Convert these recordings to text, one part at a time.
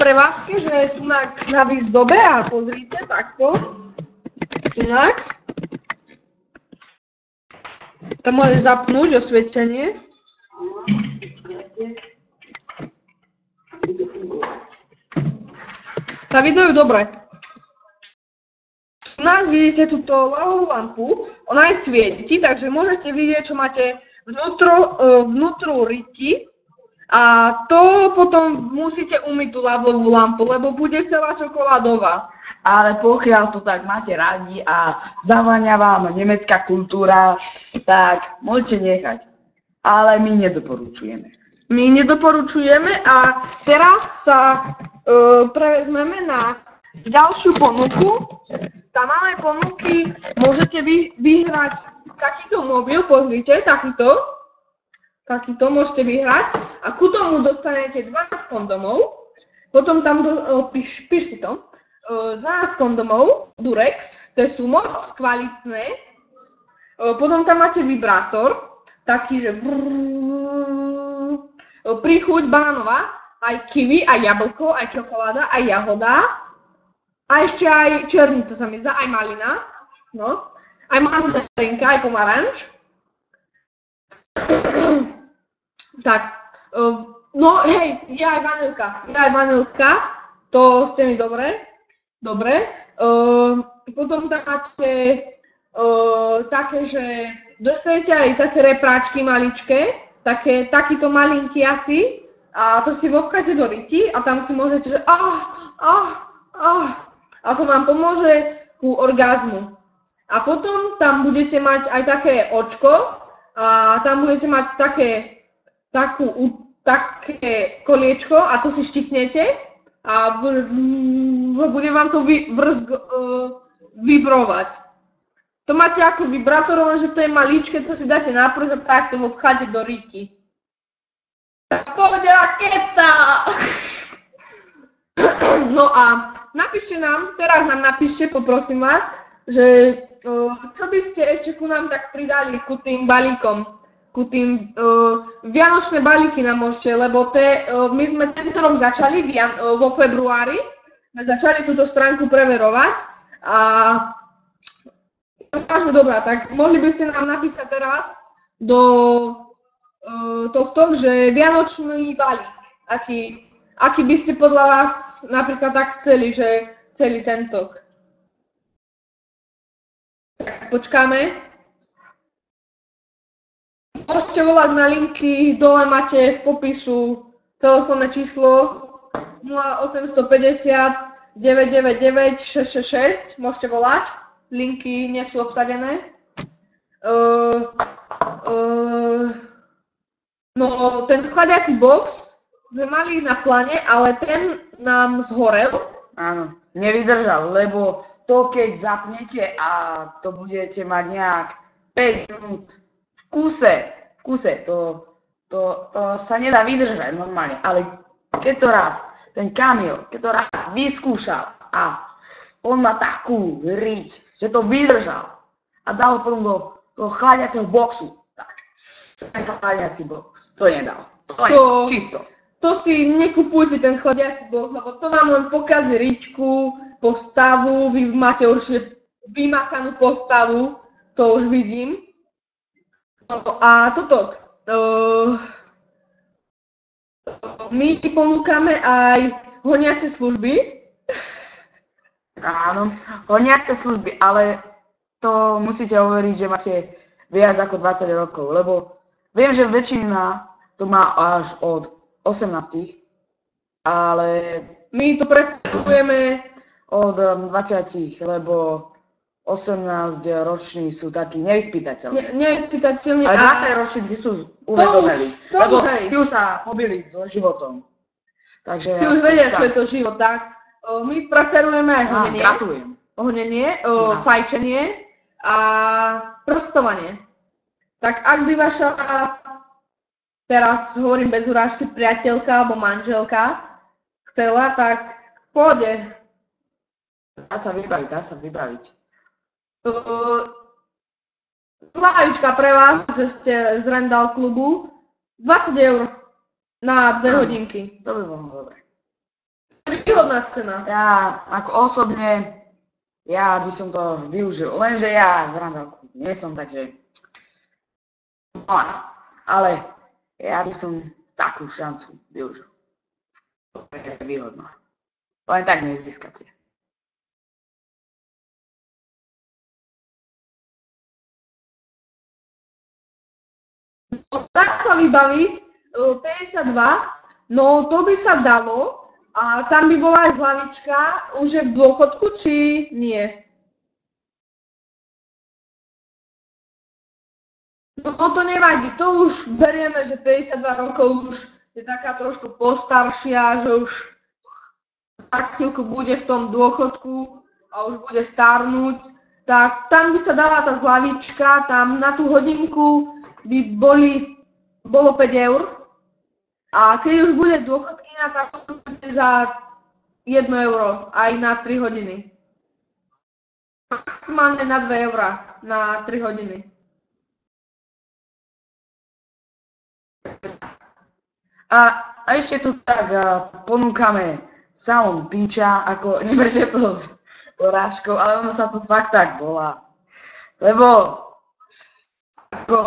prevázke, že tu na výzdobe a pozrite takto. Tunak. Tam môžeš zapnúť osvietenie. Tá vidno ju dobre. Tunak vidíte túto ľavú lampu, ona aj svieti, takže môžete vidieť, čo máte vnútru riti. A to potom musíte umyť tú ľavovú lampu, lebo bude celá čokoládová. Ale pokiaľ to tak máte radi a zaváňa vám nemecká kultúra, tak môžete nechať. Ale my nedoporučujeme. My nedoporučujeme a teraz sa prevezmeme na ďalšiu ponuku. Tam máme ponuky, môžete vyhrať takýto mobil, pozrite, takýto môžete vyhrať a ku tomu dostanete 12 kondomov, potom tam píš si to, 12 kondomov, Durex, tie sú moc kvalitné, potom tam máte vibrátor, taký, že príchuť banánová, aj kiwi, aj jablko, aj čokoláda, aj jahoda, a ešte aj černica sa mi zdá, aj malina, no, aj mandarinka, aj pomaranč. Tak, no hej, je aj vanilka, to ste mi dobre. Potom tam máte také, že dostanete aj také repráčky maličké, takýto malinký asi, a to si vopcháte do ryti a tam si môžete, že a to vám pomôže ku orgazmu. A potom tam budete mať aj také očko a tam budete mať také koliečko a to si štiknete a bude vám to vibrovať. To máte ako vibrátor, lenže to je maličké, to si dáte na prst a takto vopcháte do ryti. Pôjde raketa! No a teraz nám napíšte, poprosím vás, že čo by ste ešte ku nám tak pridali, ku tým balíkom, ku tým vianočné balíky nám môžete, lebo my sme tento rok začali vo februári, začali túto stránku preverovať a dobrá, tak mohli by ste nám napísať teraz do tohto, že vianočný balík, aký by ste podľa vás napríklad tak chceli, že celý tento. Tak počkáme. Môžete volať na linky, dole máte v popisu telefónne číslo 0850 999 666, môžete volať, linky nie sú obsadené. No, ten chladiaci box sme mali na pláne, ale ten nám zhorel. Áno, nevydržal, lebo to keď zapnete a to budete mať nejak 5 minút v kuse, to sa nedá vydržať normálne, ale keď to raz, ten Kamil, keď to raz vyskúšal a on má takú riť, že to vydržal a dal potom do toho chladiaceho boxu, tak ten chladiaci box to nedal, to je čisto. To si nekupujte ten chladiaci box, lebo to vám len pokazí ričku, postavu, vy máte už vymakanú postavu, to už vidím. No a toto, my ponúkame aj honiace služby. Áno, honiace služby, ale to musíte overiť, že máte viac ako 20 rokov, lebo viem, že väčšina to má až od 18, ale my to preferujeme od 20, lebo 18 roční sú takí nevyspytateľní. Nevyspytateľní. Ale 20 roční sú uvedomení, lebo tí už sa pobili so životom. Takže ty už vedia, čo je to život, tak? My preferujeme aj honenie. Gratulujem. Honenie, fajčenie a prostovanie. Tak ak by vaša, teraz hovorím bez urážky, priateľka alebo manželka chcela, tak pôjde. Dá sa vybaviť. Slavička pre vás, že ste z Randall klubu, 20 € na 2 hodinky. To by bolo dobre. By výhodná cena. Ja ako osobne, ja by som to využil, lenže ja z Randelku nie som, takže no, ale ja by som takú šancu využil. To je výhodná. Len tak nezískate. Dá sa vybaviť 52, no to by sa dalo a tam by bola aj zľavička, už je v dôchodku, či nie? No to nevadí, to už berieme, že 52 rokov už je taká trošku postaršia, že už za chvíľku bude v tom dôchodku a už bude starnúť, tak tam by sa dala tá zľavička, tam na tú hodinku by bolo 5 eur a keď už bude dôchodkyňa, tak to bude za 1 euro aj na 3 hodiny. Maximálne na 2 eurá na 3 hodiny. A ešte tu tak ponúkame salón Píča, ako neberte to s porážkou, ale ono sa to fakt tak volá. Lebo ako,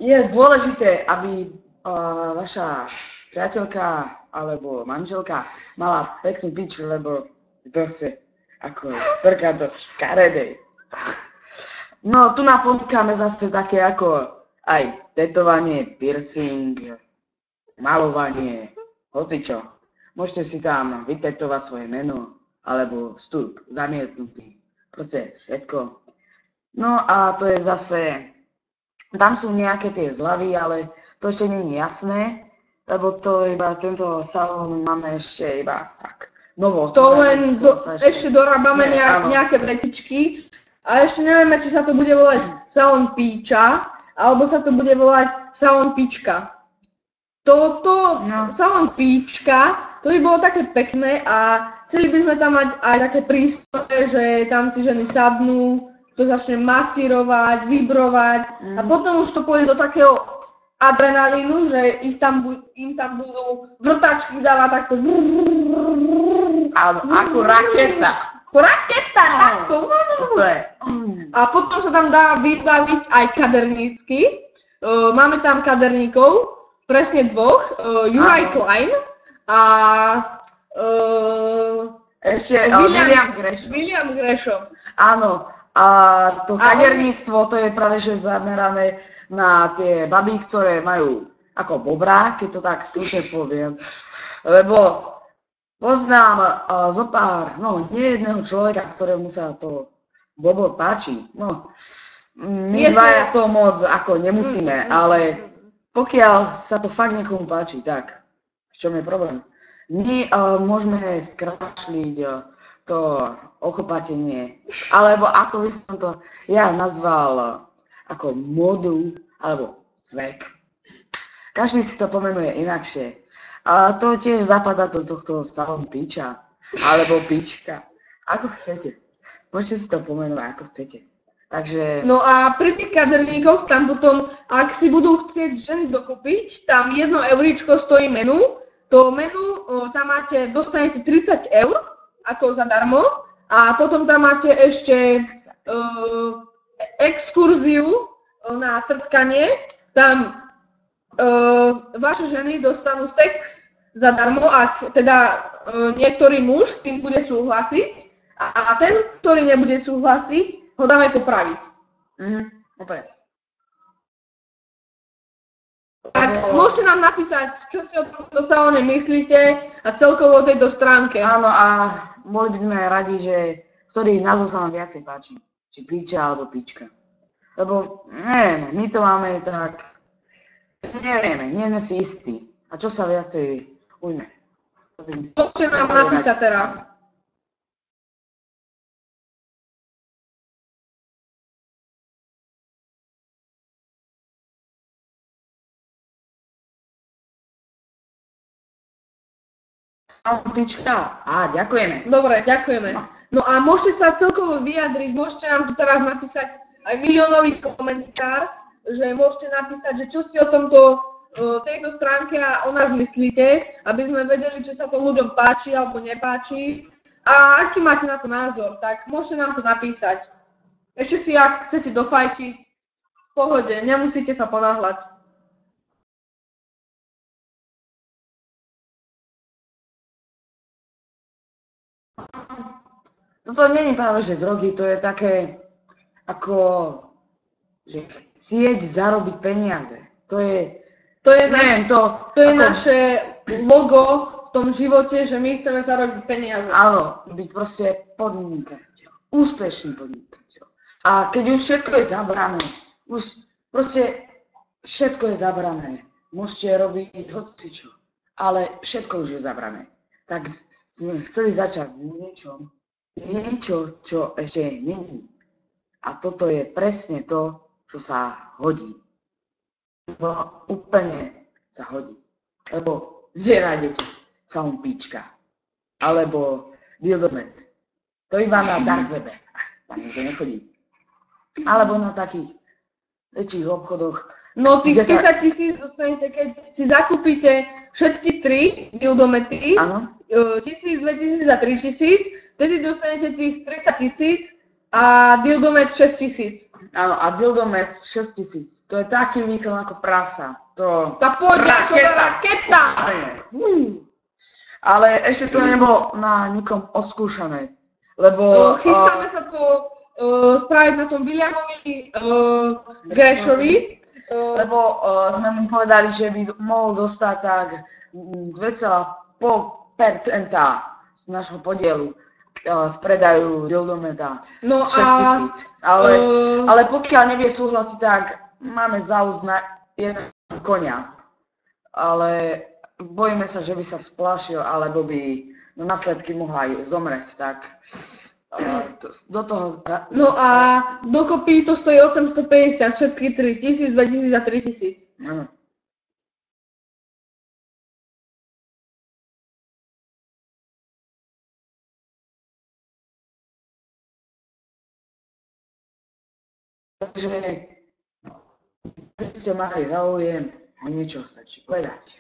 je dôležité, aby vaša priateľka alebo manželka mala peknú piču, lebo to chce ako strkať do škaredej. No tu ponúkame zase také ako aj tetovanie, piercing, malovanie, hocičo. Môžete si tam vytetovať svoje meno alebo vstup zamietnutý. Proste všetko. No a to je zase, tam sú nejaké tie zľavy, ale to ešte nie je jasné, lebo to iba tento salón máme ešte iba tak novo. To len ešte dorábame nejaké vecičky a ešte nevieme, či sa to bude volať salón Píča, alebo sa to bude volať salón Pička. Salón Píčka, to by bolo také pekné a chceli by sme tam mať aj také prístroje, že tam si ženy sadnú, to začne masírovať, vibrovať a potom už to pôjde do takého adrenalínu, že im tam budú vrtačky dávať takto. Áno, ako raketa. Raketa, takto. A potom sa tam dá vybaviť aj kadernícky. Máme tam kaderníkov, presne dvoch, Juraj Klein a ešte William Gresham. Áno. A to kaderníctvo, to je práve že zamerané na tie baby, ktoré majú ako bobrá, keď to tak slušne poviem. Lebo poznám zopár, nie jedného človeka, ktorému sa to bobo páči. No, my dvaja to moc ako nemusíme, ale pokiaľ sa to fakt niekomu páči, tak v čom je problém? My môžeme skrášliť to ochopatenie, alebo ako by som to ja nazval ako modu, alebo svek. Každý si to pomenuje inakšie. A to tiež zapadá do tohto salónu Píča, alebo Píčka. Ako chcete. Môžete si to pomenovať, ako chcete. Takže... No a pri tých kaderníkoch tam potom, ak si budú chcieť ženy dokúpiť, tam 1 euríčko stojí menu. To menu, tam dostanete 30 eur, ako zadarmo. A potom tam máte ešte exkurziu na trtkanie. Tam vaše ženy dostanú sex zadarmo, ak teda niektorý muž s tým bude súhlasiť. A ten, ktorý nebude súhlasiť, ho dáme popraviť. Opäť. Tak môžete nám napísať, čo si o tomto salóne myslíte a celkovo o tejto stránke. Áno, a boli by sme radi, že ktorý názov sa vám viacej páči. Či Píča alebo Píčka. Lebo nevieme, my to máme tak, nevieme, nie sme si istí. A čo sa viacej ujme? Môžete nám napísať teraz. Píčka. Ďakujeme. Dobre, ďakujeme. No a môžete sa celkovo vyjadriť, môžete nám tu teraz napísať aj miliónový komentár, že môžete napísať, že čo si o tomto tejto stránke a o nás myslíte, aby sme vedeli, či sa to ľuďom páči alebo nepáči a aký máte na to názor, tak môžete nám to napísať. Ešte si, ak chcete dofajčiť, v pohode, nemusíte sa ponáhľať. Toto nie je práve, že drogy, to je také, ako, že chcieť zarobiť peniaze. To je neviem, to je ako, naše logo v tom živote, že my chceme zarobiť peniaze. Áno, byť proste podnikateľ, úspešný podnikateľ. A keď už všetko je zabrané, už proste všetko je zabrané, môžete robiť hocičo, ale všetko už je zabrané. Tak sme chceli začať niečo, čo ešte není. A toto je presne to, čo sa hodí. To úplne sa hodí. Lebo kde nájdete Soundpitchka? Alebo Dildomet? To iba na dark webe. Tam nikto nechodí. Alebo na takých väčších obchodoch. No tých 30 000 dostanete, keď si zakúpite všetky 3 dildomety, 1000, 2000 a 3000, vtedy dostanete tých 30 000 a dildomet 6000. Áno, a dildomet 6000. To je taký výkon ako prasa. Tá pôjde ako raketa! Ale ešte to nebolo na nikom odskúšané. Lebo chystáme sa to spraviť na tom Williamovi Grashovi. Lebo sme mu povedali, že by mohol dostať tak 2,5% z našho podielu z predaju dildometa 6000. Ale pokiaľ nevie súhlasiť, tak máme záuz na jeden konia. Ale bojíme sa, že by sa splášil, alebo by následky mohla aj zomrieť, tak do toho... No a dokopy to stojí 850, všetky 3, 1000, 2000 a 3000. Áno. Takže by ste mali záujem o niečo stačí povedať.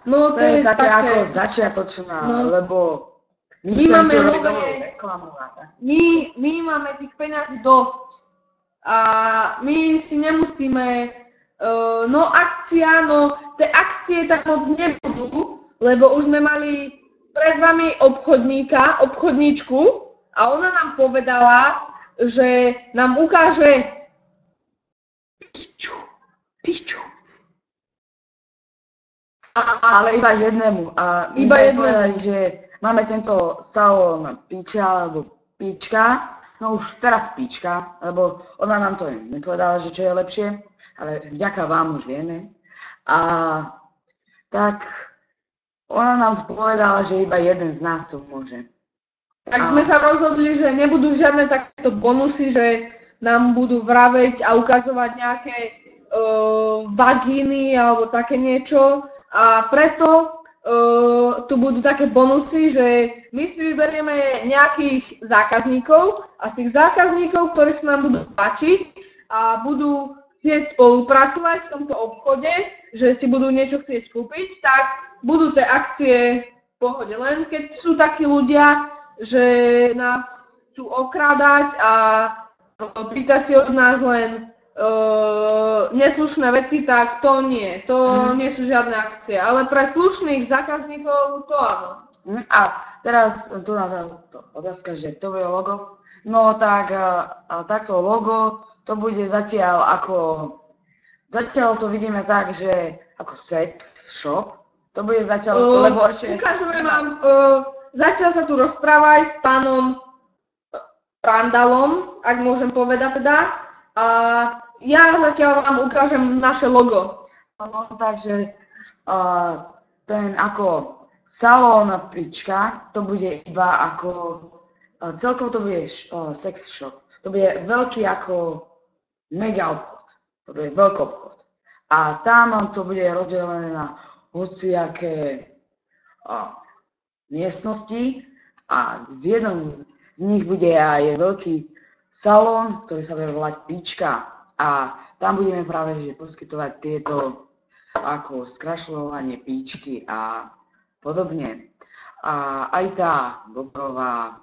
No to je také ako začiatočná, lebo my máme my máme tých peňazí dosť a my si nemusíme, tie akcie tak moc nebudú, lebo už sme mali pred vami obchodníčku a ona nám povedala, že nám ukáže piču. Ale iba jednému. A my sme povedali, že máme tento salón piča alebo pička, no už teraz pička, lebo ona nám to nepovedala, že čo je lepšie, ale vďaka vám už vieme. A tak ona nám povedala, že iba jeden z nás to môže. Tak sme sa rozhodli, že nebudú žiadne takéto bonusy, že nám budú vraveť a ukazovať nejaké vagíny alebo také niečo. A preto tu budú také bonusy, že my si vyberieme nejakých zákazníkov a z tých zákazníkov, ktorí sa nám budú páčiť a budú chcieť spolupracovať v tomto obchode, že si budú niečo chcieť kúpiť, tak budú tie akcie v pohode. Len keď sú takí ľudia, že nás chcú okrádať a pýtať si od nás len neslušné veci, tak to nie. To nie sú žiadne akcie. Ale pre slušných zákazníkov to áno. A teraz tu na to otázka, že to bude logo. No tak takto logo, to bude zatiaľ to vidíme tak, že ako sex shop. To bude zatiaľ, lebo ešte... Ukážeme vám, zatiaľ sa tu rozprávaj s pánom Randalom, ak môžem povedať teda. A ja zatiaľ vám ukážem naše logo. No, takže ten ako salón pička, to bude iba ako, celkovo to bude sex shop. To bude veľký ako mega obchod, to bude veľký obchod. A tam to bude rozdelené na hociaké miestnosti a z jednom z nich bude aj veľký salón, ktorý sa bude volať Píčka. A tam budeme práve že poskytovať tieto ako skrašľovanie píčky a podobne. A aj tá Bobrová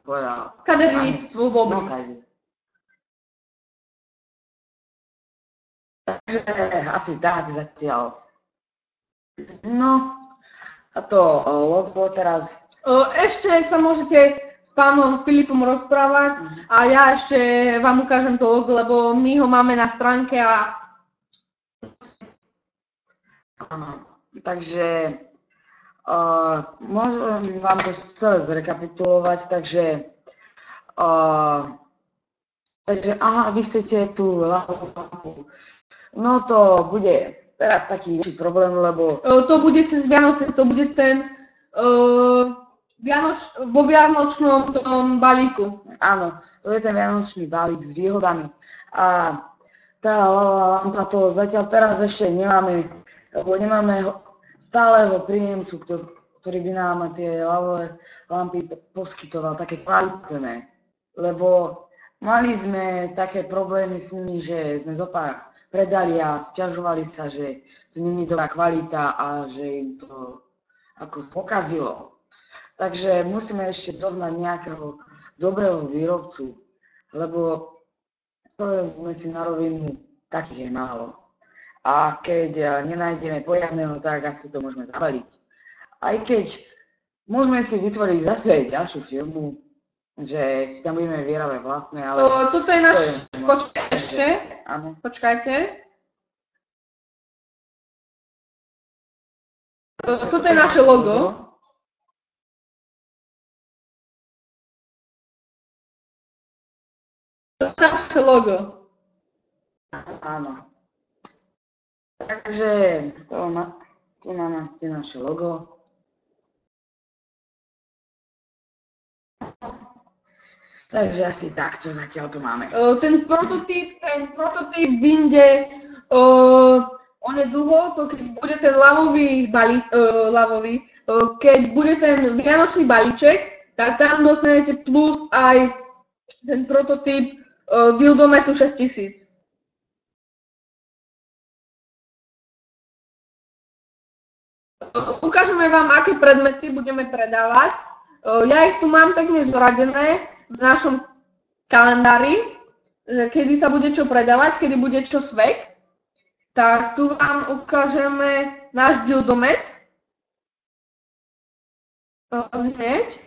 povedal... Kaderníctvo v Bobri. Takže asi tak zatiaľ. No, a to logo teraz... Ešte sa môžete s pánom Filipom rozprávať a ja ešte vám ukážem to logo, lebo my ho máme na stránke a... Áno, takže môžem vám to celé zrekapitulovať, takže aha, vy chcete tú lampu. No to bude teraz taký väčší problém, lebo... To bude cez Vianoce, to bude ten vo vianočnom tom balíku. Áno, to je ten vianočný balík s výhodami. A tá lampa to zatiaľ teraz ešte nemáme, lebo nemáme stáleho príjemcu, ktorý by nám tie lampy poskytoval, také kvalitné. Lebo mali sme také problémy s nimi, že sme zopár predali a sťažovali sa, že to nie je dobrá kvalita a že im to ako pokazilo. Takže musíme ešte zohnať nejakého dobrého výrobcu, lebo povedzme si na rovinu, takých je málo. A keď nenájdeme poriadneho, tak asi to môžeme zabaliť. Aj keď môžeme si vytvoriť zase ďalšiu firmu, že si tam budeme vyrábať vlastné, ale... Toto je náš... Počkajte ešte. Áno. Počkajte. Toto je naše logo. Toto je naše logo. Áno. Takže tu máme naše logo. Takže asi takto zatiaľ to máme. Ten prototyp vyjde onedlho, to keď bude ten keď bude ten vianočný balíček, tak tam dostanete plus aj ten prototyp Dildometu 6000. Ukážeme vám, aké predmety budeme predávať. Ja ich tu mám pekne zoradené v našom kalendári, že kedy sa bude čo predávať, kedy bude čo svek. Tak tu vám ukážeme náš dildomet. Hneď.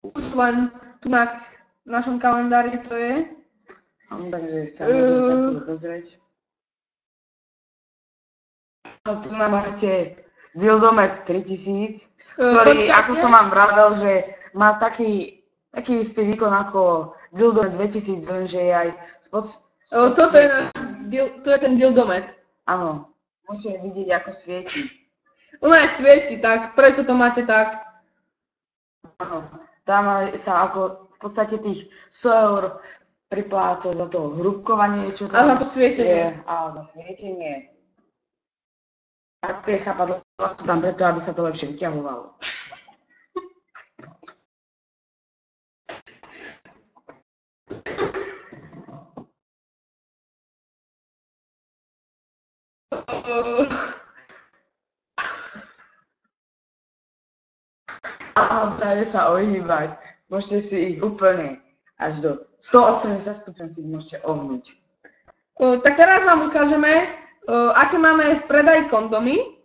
Už len tu na našom kalendári to je. Takže sa môžeme pozrieť. Tu nám máte Dildomet 3000, ktorý, ako som vám vravel, že má taký istý výkon ako Dildomet 2000, lenže je aj toto je ten Dildomet. Áno, môžete vidieť, ako svieti. Ono aj svieti, tak preto to máte tak. Áno, tam sa ako v podstate tých 100 eur pripláca za to hrúbkovanie, čo tam a za to svietenie. A za svietenie. A tie chápadlá sú tam preto, aby sa to lepšie vyťahovalo. A dajú sa ohýbať. Môžete si ich úplne až do 180 stupňov si ich môžete ohnúť. Tak teraz vám ukážeme, aké máme v predaji kondomy.